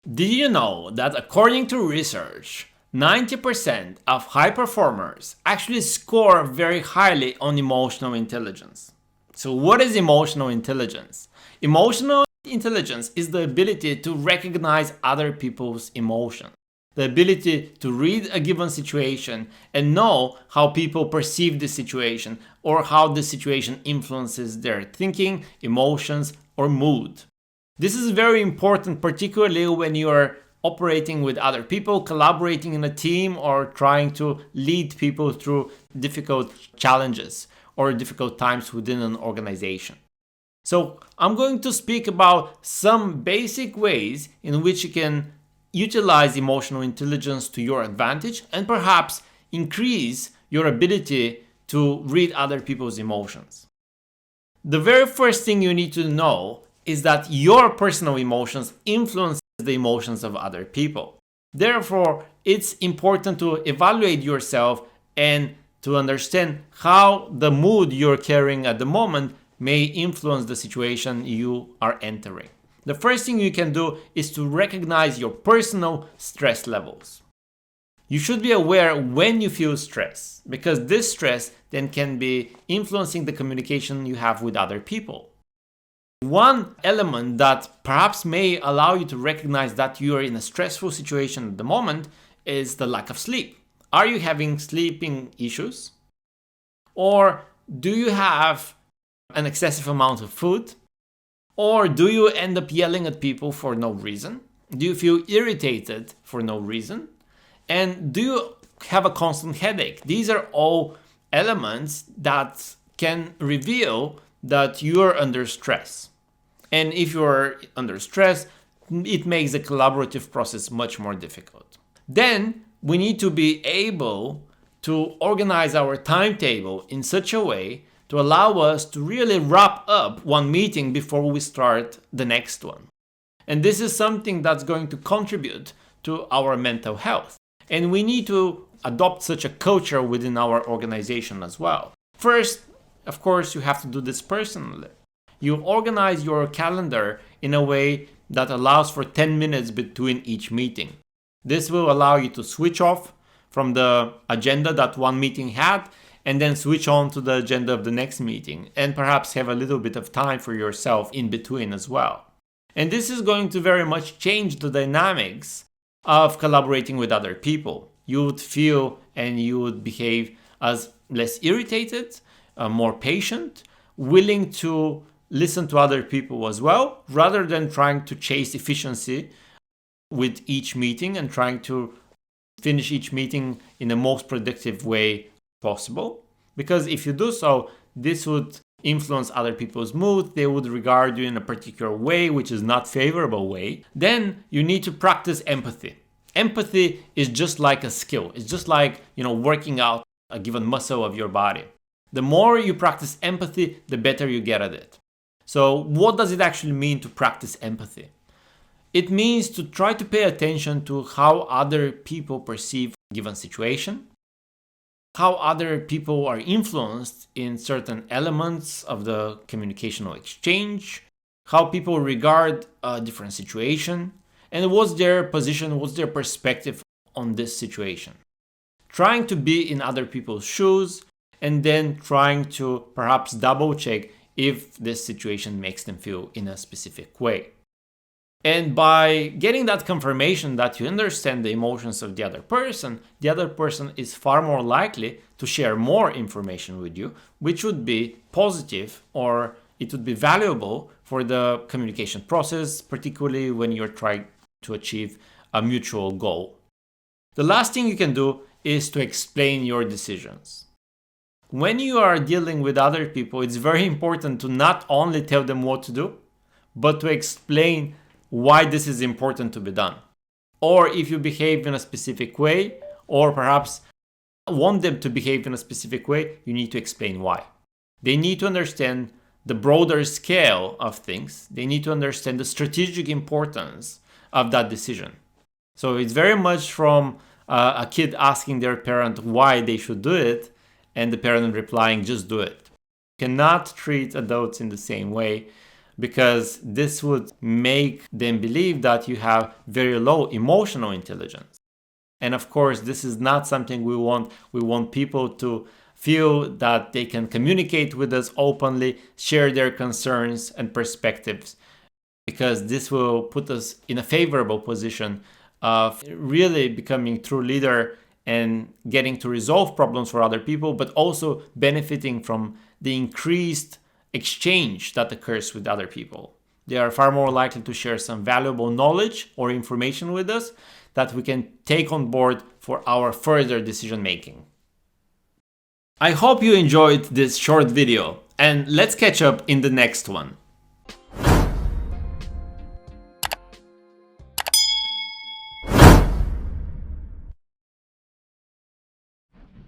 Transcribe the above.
Did you know that according to research, 90% of high performers actually score very highly on emotional intelligence? So, what is emotional intelligence? Emotional intelligence is the ability to recognize other people's emotions, the ability to read a given situation and know how people perceive the situation or how the situation influences their thinking, emotions, or mood. This is very important, particularly when you are operating with other people, collaborating in a team, or trying to lead people through difficult challenges or difficult times within an organization. So, I'm going to speak about some basic ways in which you can utilize emotional intelligence to your advantage and perhaps increase your ability to read other people's emotions. The very first thing you need to know is that your personal emotions influence the emotions of other people. Therefore, it's important to evaluate yourself and to understand how the mood you're carrying at the moment may influence the situation you are entering. The first thing you can do is to recognize your personal stress levels. You should be aware when you feel stress, because this stress then can be influencing the communication you have with other people. One element that perhaps may allow you to recognize that you are in a stressful situation at the moment is the lack of sleep. Are you having sleeping issues? Or do you have an excessive amount of food? Or do you end up yelling at people for no reason? Do you feel irritated for no reason? And do you have a constant headache? These are all elements that can reveal that you're under stress. And if you're under stress, it makes the collaborative process much more difficult. Then we need to be able to organize our timetable in such a way to allow us to really wrap up one meeting before we start the next one. And this is something that's going to contribute to our mental health. And we need to adopt such a culture within our organization as well. First, of course, you have to do this personally. You organize your calendar in a way that allows for 10 minutes between each meeting. This will allow you to switch off from the agenda that one meeting had and then switch on to the agenda of the next meeting and perhaps have a little bit of time for yourself in between as well. And this is going to very much change the dynamics of collaborating with other people. You would feel and you would behave as less irritated, more patient, willing to listen to other people as well, rather than trying to chase efficiency with each meeting and trying to finish each meeting in the most productive way possible. Because if you do so, this would influence other people's mood. They would regard you in a particular way, which is not favorable way. Then you need to practice empathy. Empathy is just like a skill. It's just like, working out a given muscle of your body. The more you practice empathy, the better you get at it. So what does it actually mean to practice empathy? It means to try to pay attention to how other people perceive a given situation, how other people are influenced in certain elements of the communicational exchange, how people regard a different situation, and what's their position, what's their perspective on this situation. Trying to be in other people's shoes and then trying to perhaps double check if this situation makes them feel in a specific way. And by getting that confirmation that you understand the emotions of the other person is far more likely to share more information with you, which would be positive or it would be valuable for the communication process, particularly when you're trying to achieve a mutual goal. The last thing you can do is to explain your decisions. When you are dealing with other people, it's very important to not only tell them what to do, but to explain why this is important to be done. Or if you behave in a specific way, or perhaps want them to behave in a specific way, you need to explain why. They need to understand the broader scale of things. They need to understand the strategic importance of that decision. So it's very much from a kid asking their parent why they should do it, and the parent replying, just do it. You cannot treat adults in the same way. because this would make them believe that you have very low emotional intelligence. And of course, this is not something we want. We want people to feel that they can communicate with us openly, share their concerns and perspectives, because this will put us in a favorable position of really becoming true leader and getting to resolve problems for other people, but also benefiting from the increased exchange that occurs with other people. They are far more likely to share some valuable knowledge or information with us that we can take on board for our further decision making. I hope you enjoyed this short video, and let's catch up in the next one.